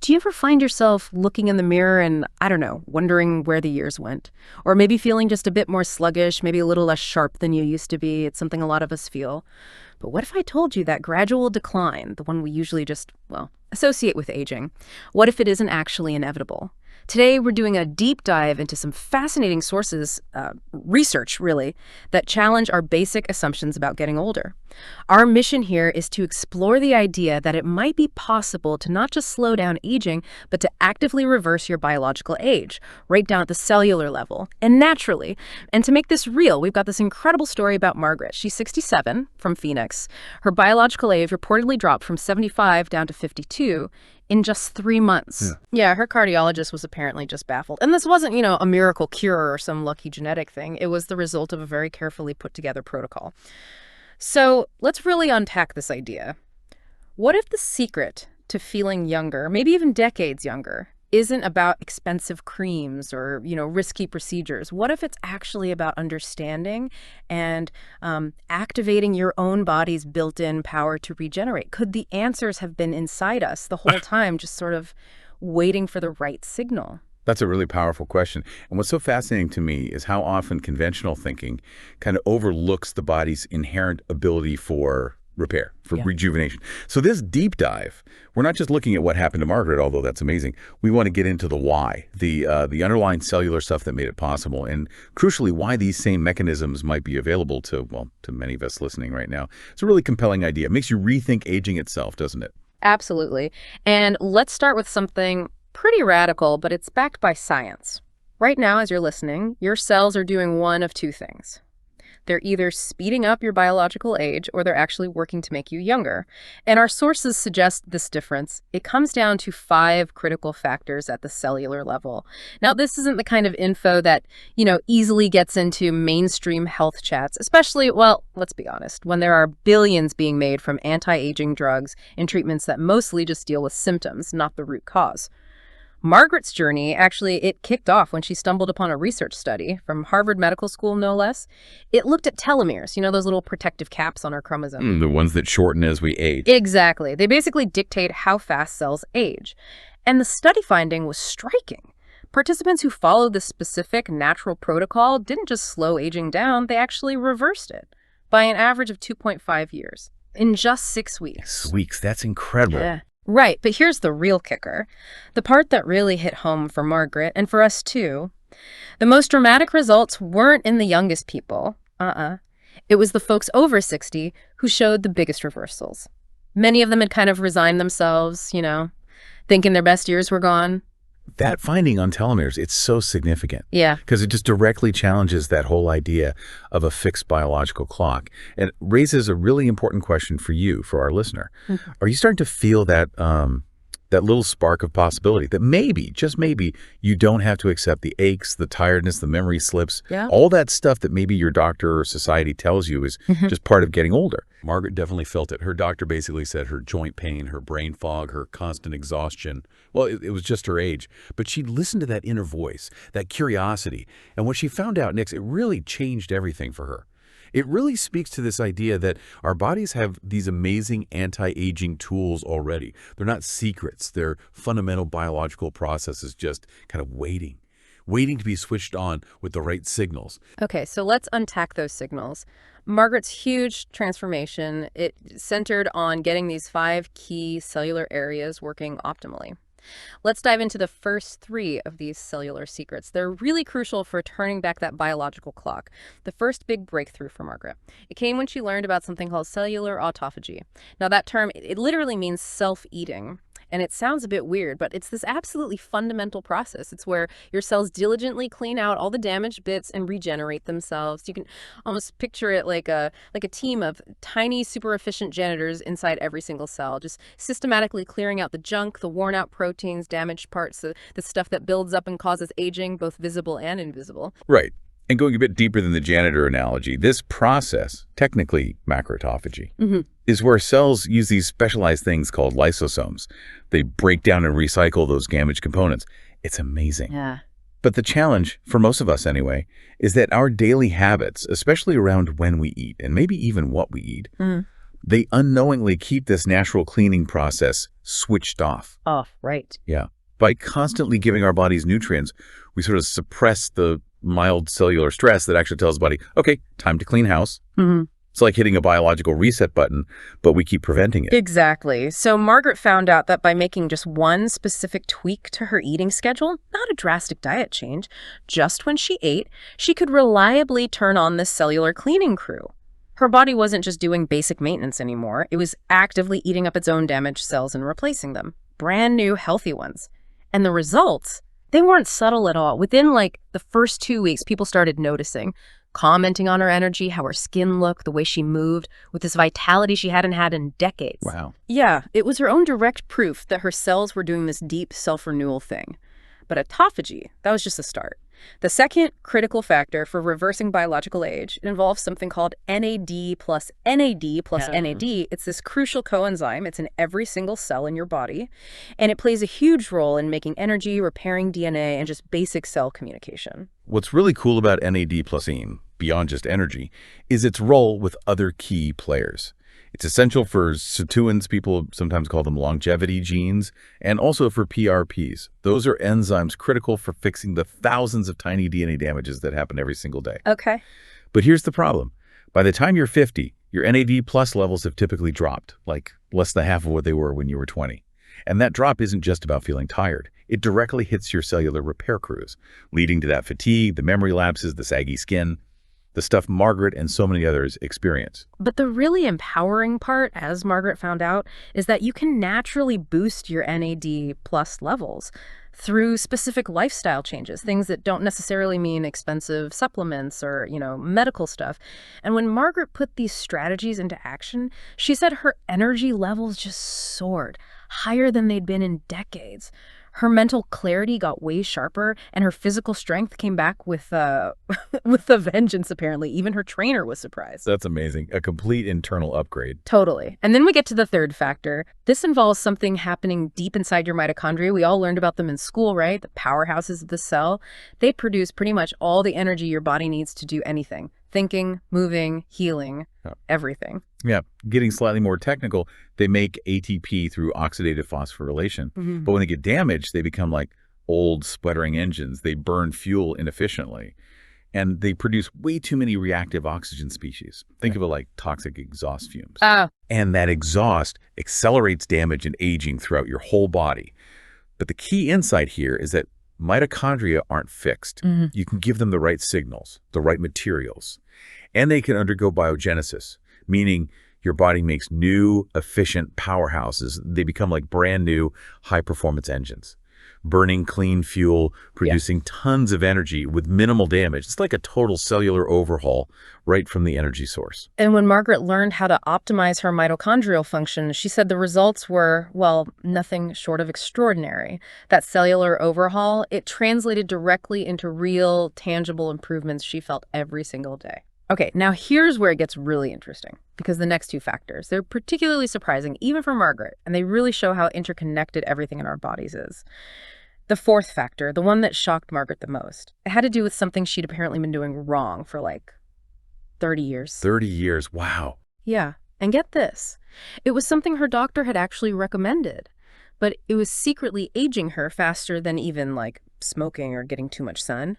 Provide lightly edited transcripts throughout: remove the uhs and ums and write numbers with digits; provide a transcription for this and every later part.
Do you ever find yourself looking in the mirror and, I don't know, wondering where the years went? Or maybe feeling just a bit more sluggish, maybe a little less sharp than you used to be? It's something a lot of us feel. But what if I told you that gradual decline, the one we usually just, well, associate with aging, what if it isn't actually inevitable? Today, we're doing a deep dive into some fascinating sources, research really, that challenge our basic assumptions about getting older. Our mission here is to explore the idea that it might be possible to not just slow down aging, but to actively reverse your biological age, right down at the cellular level, and naturally. And to make this real, we've got this incredible story about Margaret. She's 67, from Phoenix. Her biological age reportedly dropped from 75 down to 52 in just 3 months. Yeah, her cardiologist was apparently just baffled. And this wasn't, a miracle cure or some lucky genetic thing. It was the result of a very carefully put together protocol. So let's really unpack this idea. What if the secret to feeling younger, maybe even decades younger, isn't about expensive creams or, risky procedures? What if it's actually about understanding and activating your own body's built-in power to regenerate? Could the answers have been inside us the whole time, just sort of waiting for the right signal? That's a really powerful question. And what's so fascinating to me is how often conventional thinking kind of overlooks the body's inherent ability for repair, for rejuvenation. So this deep dive, we're not just looking at what happened to Margaret, although that's amazing. We want to get into the why, the underlying cellular stuff that made it possible, and crucially, why these same mechanisms might be available to many of us listening right now. It's a really compelling idea. It makes you rethink aging itself, doesn't it? Absolutely. And let's start with something pretty radical, but it's backed by science. Right now, as you're listening, your cells are doing one of two things. They're either speeding up your biological age or they're actually working to make you younger. And our sources suggest this difference. It comes down to 5 critical factors at the cellular level. Now, this isn't the kind of info that, easily gets into mainstream health chats, especially, well, let's be honest, when there are billions being made from anti-aging drugs and treatments that mostly just deal with symptoms, not the root cause. Margaret's journey, actually, it kicked off when she stumbled upon a research study from Harvard Medical School, no less. It looked at telomeres, those little protective caps on our chromosomes. The ones that shorten as we age. Exactly. They basically dictate how fast cells age. And the study finding was striking. Participants who followed this specific natural protocol didn't just slow aging down, they actually reversed it by an average of 2.5 years in just 6 weeks. 6 weeks, that's incredible. Yeah. Right, but here's the real kicker. The part that really hit home for Margaret, and for us too. The most dramatic results weren't in the youngest people. It was the folks over 60 who showed the biggest reversals. Many of them had kind of resigned themselves, thinking their best years were gone. That finding on telomeres, it's so significant. Yeah. Because it just directly challenges that whole idea of a fixed biological clock. And it raises a really important question for you, for our listener. Mm-hmm. Are you starting to feel that that little spark of possibility that maybe, just maybe, you don't have to accept the aches, the tiredness, the memory slips, all that stuff that maybe your doctor or society tells you is just part of getting older? Margaret definitely felt it. Her doctor basically said her joint pain, her brain fog, her constant exhaustion, well, it was just her age. But she listened to that inner voice, that curiosity. And what she found out, Nix, it really changed everything for her. It really speaks to this idea that our bodies have these amazing anti-aging tools already. They're not secrets. They're fundamental biological processes just kind of waiting to be switched on with the right signals. Okay, so let's unpack those signals. Margaret's huge transformation, it centered on getting these 5 key cellular areas working optimally. Let's dive into the first 3 of these cellular secrets. They're really crucial for turning back that biological clock. The first big breakthrough for Margaret. It came when she learned about something called cellular autophagy. Now that term, it literally means self-eating. And it sounds a bit weird, but it's this absolutely fundamental process. It's where your cells diligently clean out all the damaged bits and regenerate themselves. You can almost picture it like a team of tiny, super efficient janitors inside every single cell, just systematically clearing out the junk, the worn out proteins, damaged parts, the stuff that builds up and causes aging, both visible and invisible. Right. And going a bit deeper than the janitor analogy, this process, technically macroautophagy, is where cells use these specialized things called lysosomes. They break down and recycle those damaged components. It's amazing. Yeah. But the challenge, for most of us anyway, is that our daily habits, especially around when we eat and maybe even what we eat, they unknowingly keep this natural cleaning process switched off. Off, right. Yeah. By constantly giving our bodies nutrients, we sort of suppress the mild cellular stress that actually tells the body, okay, time to clean house. Mm-hmm. It's like hitting a biological reset button, but we keep preventing it. Exactly. So Margaret found out that by making just one specific tweak to her eating schedule, not a drastic diet change, just when she ate, she could reliably turn on this cellular cleaning crew. Her body wasn't just doing basic maintenance anymore. It was actively eating up its own damaged cells and replacing them. Brand new, healthy ones. And the results, they weren't subtle at all. Within the first 2 weeks, people started noticing, commenting on her energy, how her skin looked, the way she moved, with this vitality she hadn't had in decades. Wow. Yeah, it was her own direct proof that her cells were doing this deep self-renewal thing. But autophagy, that was just the start. The second critical factor for reversing biological age involves something called NAD plus NAD plus NAD. It's this crucial coenzyme. It's in every single cell in your body, and it plays a huge role in making energy, repairing DNA, and just basic cell communication. What's really cool about NAD plusine, beyond just energy, is its role with other key players. It's essential for sirtuins, people sometimes call them longevity genes, and also for PRPs. Those are enzymes critical for fixing the thousands of tiny DNA damages that happen every single day. Okay. But here's the problem. By the time you're 50, your NAD plus levels have typically dropped, like less than half of what they were when you were 20. And that drop isn't just about feeling tired. It directly hits your cellular repair crews, leading to that fatigue, the memory lapses, the saggy skin, the stuff Margaret and so many others experience. But the really empowering part, as Margaret found out, is that you can naturally boost your NAD plus levels through specific lifestyle changes, things that don't necessarily mean expensive supplements or, medical stuff. And when Margaret put these strategies into action, she said her energy levels just soared, higher than they'd been in decades. Her mental clarity got way sharper, and her physical strength came back with with a vengeance, apparently. Even her trainer was surprised. That's amazing. A complete internal upgrade. Totally. And then we get to the third factor. This involves something happening deep inside your mitochondria. We all learned about them in school, right? The powerhouses of the cell. They produce pretty much all the energy your body needs to do anything. Thinking, moving, healing, everything. Yeah, getting slightly more technical, they make ATP through oxidative phosphorylation. Mm-hmm. But when they get damaged, they become like old sputtering engines. They burn fuel inefficiently. And they produce way too many reactive oxygen species. Think of it like toxic exhaust fumes. And that exhaust accelerates damage and aging throughout your whole body. But the key insight here is that mitochondria aren't fixed. Mm-hmm. You can give them the right signals, the right materials, and they can undergo biogenesis, meaning your body makes new, efficient powerhouses. They become like brand new, high-performance engines, burning clean fuel, producing tons of energy with minimal damage. It's like a total cellular overhaul right from the energy source. And when Margaret learned how to optimize her mitochondrial function, she said the results were, nothing short of extraordinary. That cellular overhaul, it translated directly into real, tangible improvements she felt every single day. Okay, now here's where it gets really interesting, because the next two factors, they're particularly surprising, even for Margaret, and they really show how interconnected everything in our bodies is. The fourth factor, the one that shocked Margaret the most, it had to do with something she'd apparently been doing wrong for 30 years. 30 years, wow. Yeah, and get this. It was something her doctor had actually recommended, but it was secretly aging her faster than even smoking or getting too much sun.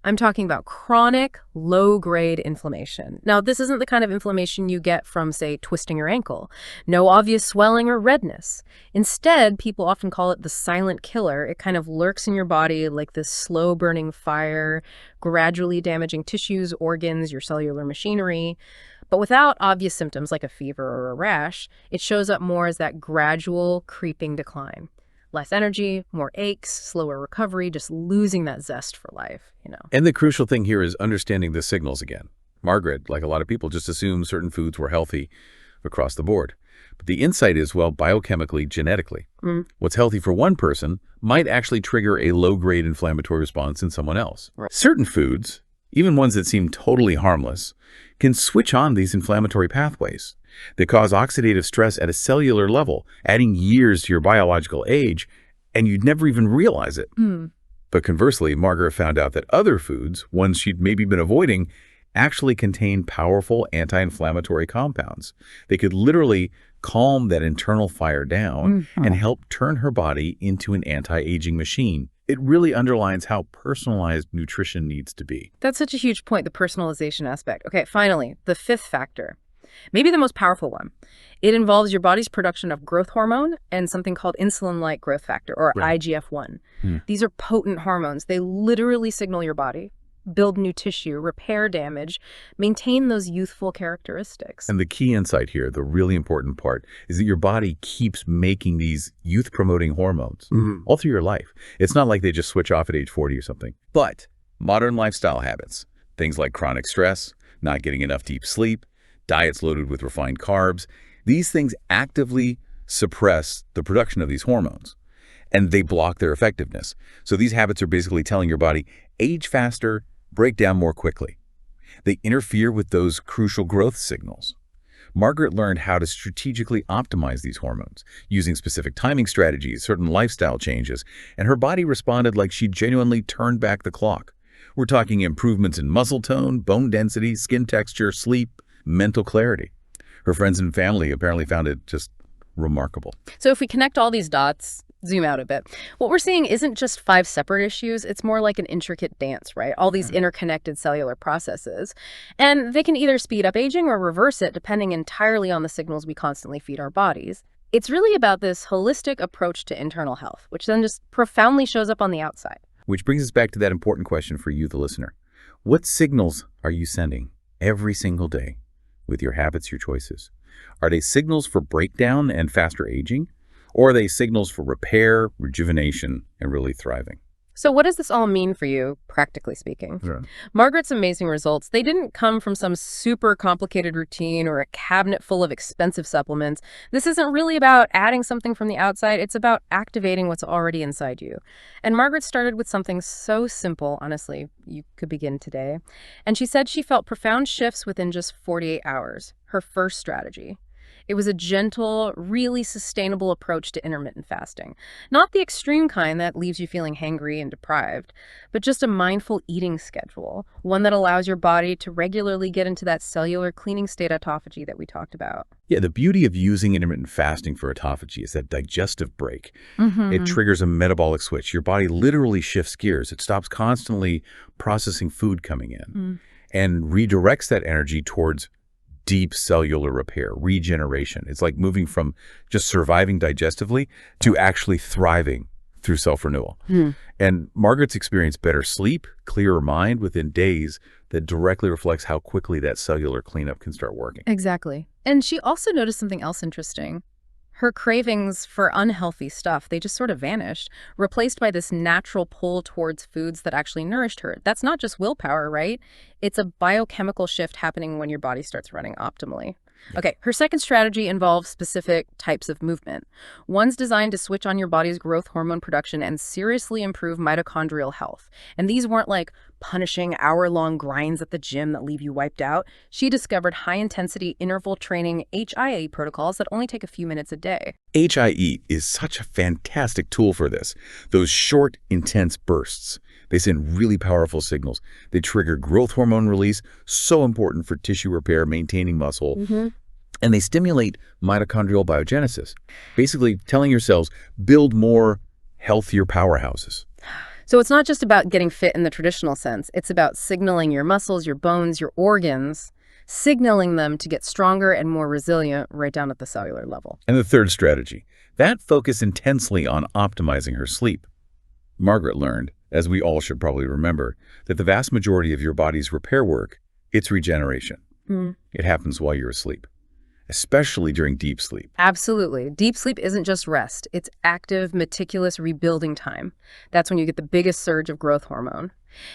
I'm talking about chronic, low-grade inflammation. Now, this isn't the kind of inflammation you get from, say, twisting your ankle. No obvious swelling or redness. Instead, people often call it the silent killer. It kind of lurks in your body like this slow-burning fire, gradually damaging tissues, organs, your cellular machinery. But without obvious symptoms like a fever or a rash, it shows up more as that gradual, creeping decline. Less energy, more aches, slower recovery, just losing that zest for life, And the crucial thing here is understanding the signals again. Margaret, like a lot of people, just assumed certain foods were healthy across the board. But the insight is, biochemically, genetically. What's healthy for one person might actually trigger a low-grade inflammatory response in someone else. Right. Certain foods, even ones that seem totally harmless, can switch on these inflammatory pathways. They cause oxidative stress at a cellular level, adding years to your biological age, and you'd never even realize it. But conversely, Margaret found out that other foods, ones she'd maybe been avoiding, actually contain powerful anti-inflammatory compounds. They could literally calm that internal fire down and help turn her body into an anti-aging machine. It really underlines how personalized nutrition needs to be. That's such a huge point, the personalization aspect. Okay, finally, the fifth factor, maybe the most powerful one. It involves your body's production of growth hormone and something called insulin-like growth factor, or IGF-1. These are potent hormones. They literally signal your body, build new tissue, repair damage, maintain those youthful characteristics. And the key insight here, the really important part, is that your body keeps making these youth-promoting hormones all through your life. It's not like they just switch off at age 40 or something. But modern lifestyle habits, things like chronic stress, not getting enough deep sleep, diets loaded with refined carbs, these things actively suppress the production of these hormones, and they block their effectiveness. So these habits are basically telling your body, age faster, break down more quickly. They interfere with those crucial growth signals. Margaret learned how to strategically optimize these hormones, using specific timing strategies, certain lifestyle changes, and her body responded like she genuinely turned back the clock. We're talking improvements in muscle tone, bone density, skin texture, sleep, mental clarity. Her friends and family apparently found it just remarkable. So if we connect all these dots, zoom out a bit, what we're seeing isn't just 5 separate issues. It's more like an intricate dance, right? All these interconnected cellular processes. And they can either speed up aging or reverse it, depending entirely on the signals we constantly feed our bodies. It's really about this holistic approach to internal health, which then just profoundly shows up on the outside. Which brings us back to that important question for you, the listener. What signals are you sending every single day with your habits, your choices? Are they signals for breakdown and faster aging? Or are they signals for repair, rejuvenation, and really thriving? So what does this all mean for you, practically speaking? Sure. Margaret's amazing results, they didn't come from some super complicated routine or a cabinet full of expensive supplements. This isn't really about adding something from the outside. It's about activating what's already inside you. And Margaret started with something so simple, honestly, you could begin today. And she said she felt profound shifts within just 48 hours, her first strategy. It was a gentle, really sustainable approach to intermittent fasting. Not the extreme kind that leaves you feeling hangry and deprived, but just a mindful eating schedule, one that allows your body to regularly get into that cellular cleaning state autophagy that we talked about. Yeah, the beauty of using intermittent fasting for autophagy is that digestive break. It triggers a metabolic switch. Your body literally shifts gears. It stops constantly processing food coming in and redirects that energy towards deep cellular repair, regeneration. It's like moving from just surviving digestively to actually thriving through self-renewal. And Margaret's experienced better sleep, clearer mind within days that directly reflects how quickly that cellular cleanup can start working. Exactly. And she also noticed something else interesting. Her cravings for unhealthy stuff, they just sort of vanished, replaced by this natural pull towards foods that actually nourished her. That's not just willpower, right? It's a biochemical shift happening when your body starts running optimally. Okay, her second strategy involves specific types of movement. One's designed to switch on your body's growth hormone production and seriously improve mitochondrial health. And these weren't like punishing hour-long grinds at the gym that leave you wiped out. She discovered high-intensity interval training HIIT protocols that only take a few minutes a day. HIIT is such a fantastic tool for this. Those short, intense bursts. They send really powerful signals. They trigger growth hormone release, so important for tissue repair, maintaining muscle. And they stimulate mitochondrial biogenesis, basically telling your cells, build more healthier powerhouses. So it's not just about getting fit in the traditional sense. It's about signaling your muscles, your bones, your organs, signaling them to get stronger and more resilient right down at the cellular level. And the third strategy, that focused intensely on optimizing her sleep. Margaret learned, as we all should probably remember, that the vast majority of your body's repair work, it's regeneration. It happens while you're asleep, especially during deep sleep. Absolutely. Deep sleep isn't just rest. It's active, meticulous rebuilding time. That's when you get the biggest surge of growth hormone.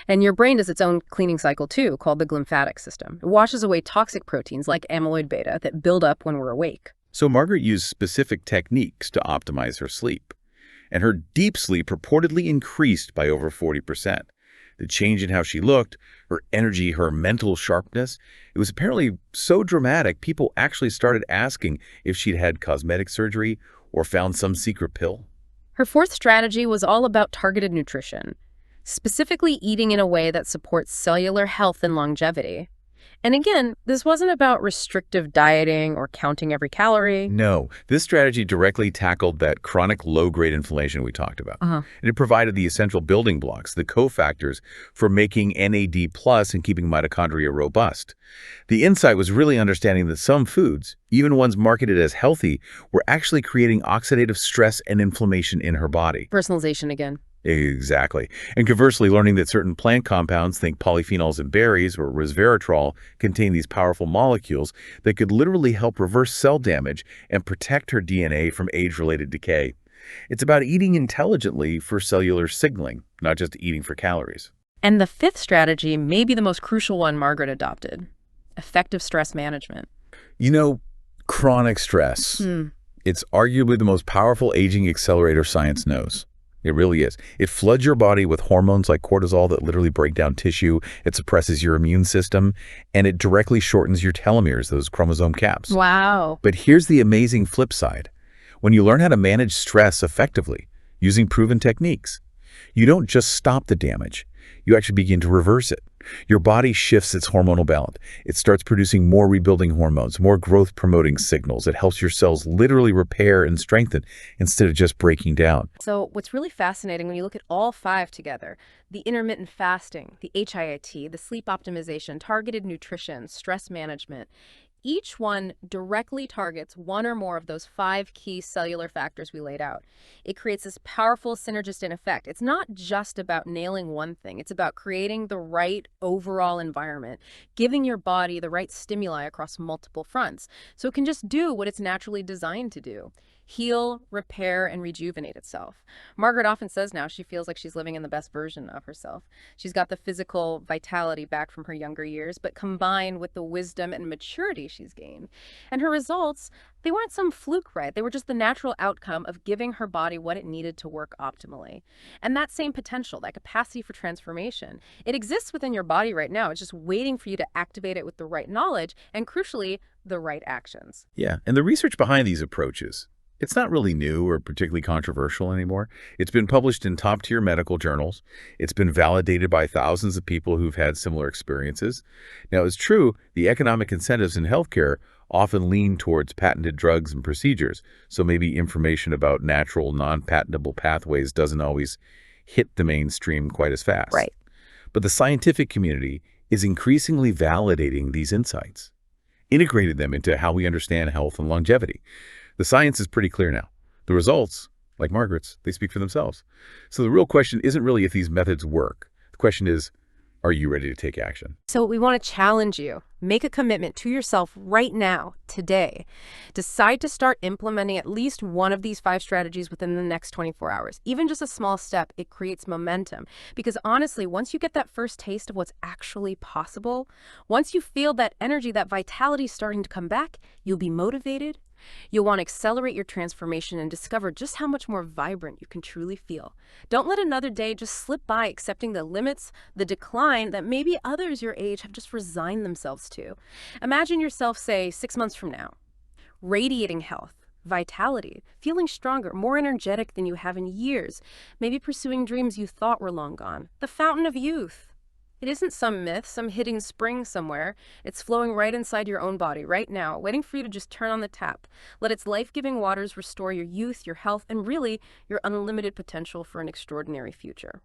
And your brain does its own cleaning cycle too, called the glymphatic system. It washes away toxic proteins like amyloid beta that build up when we're awake. So Margaret used specific techniques to optimize her sleep. And her deep sleep reportedly increased by over 40%. The change in how she looked, her energy, her mental sharpness, it was apparently so dramatic, people actually started asking if she'd had cosmetic surgery or found some secret pill. Her fourth strategy was all about targeted nutrition, specifically eating in a way that supports cellular health and longevity. And again, this wasn't about restrictive dieting or counting every calorie. No, this strategy directly tackled that chronic low-grade inflammation we talked about. Uh-huh. And it provided the essential building blocks, the cofactors for making NAD+ and keeping mitochondria robust. The insight was really understanding that some foods, even ones marketed as healthy, were actually creating oxidative stress and inflammation in her body. Personalization again. Exactly. And conversely, learning that certain plant compounds, think polyphenols in berries or resveratrol, contain these powerful molecules that could literally help reverse cell damage and protect her DNA from age-related decay. It's about eating intelligently for cellular signaling, not just eating for calories. And the fifth strategy may be the most crucial one Margaret adopted: effective stress management. You know, chronic stress. It's arguably the most powerful aging accelerator science knows. It really is. It floods your body with hormones like cortisol that literally break down tissue. It suppresses your immune system, and it directly shortens your telomeres, those chromosome caps. Wow. But here's the amazing flip side. When you learn how to manage stress effectively, using proven techniques, you don't just stop the damage. You actually begin to reverse it. Your body shifts its hormonal balance. It starts producing more rebuilding hormones, more growth-promoting signals. It helps your cells literally repair and strengthen instead of just breaking down. So what's really fascinating when you look at all five together, the intermittent fasting, the HIIT, the sleep optimization, targeted nutrition, stress management, each one directly targets one or more of those five key cellular factors we laid out. It creates this powerful synergistic effect. It's not just about nailing one thing. It's about creating the right overall environment, giving your body the right stimuli across multiple fronts, so it can just do what it's naturally designed to do: heal, repair, and rejuvenate itself. Margaret often says now she feels like she's living in the best version of herself. She's got the physical vitality back from her younger years, but combined with the wisdom and maturity she's gained. And her results, they weren't some fluke, right? They were just the natural outcome of giving her body what it needed to work optimally. And that same potential, that capacity for transformation, it exists within your body right now. It's just waiting for you to activate it with the right knowledge and, crucially, the right actions. Yeah, and the research behind these approaches, it's not really new or particularly controversial anymore. It's been published in top-tier medical journals. It's been validated by thousands of people who've had similar experiences. Now, it's true, the economic incentives in healthcare often lean towards patented drugs and procedures, so maybe information about natural, non-patentable pathways doesn't always hit the mainstream quite as fast. Right. But the scientific community is increasingly validating these insights, integrated them into how we understand health and longevity. The science is pretty clear now. The results, like Margaret's, they speak for themselves. So the real question isn't really if these methods work. The question is, are you ready to take action? So we want to challenge you. Make a commitment to yourself right now, today. Decide to start implementing at least one of these five strategies within the next 24 hours. Even just a small step, it creates momentum. Because honestly, once you get that first taste of what's actually possible, once you feel that energy, that vitality starting to come back, you'll be motivated. You'll want to accelerate your transformation and discover just how much more vibrant you can truly feel. Don't let another day just slip by accepting the limits, the decline that maybe others your age have just resigned themselves to. Imagine yourself, say, 6 months from now, radiating health, vitality, feeling stronger, more energetic than you have in years, maybe pursuing dreams you thought were long gone. The fountain of youth. It isn't some myth, some hidden spring somewhere. It's flowing right inside your own body right now, waiting for you to just turn on the tap. Let its life-giving waters restore your youth, your health, and really your unlimited potential for an extraordinary future.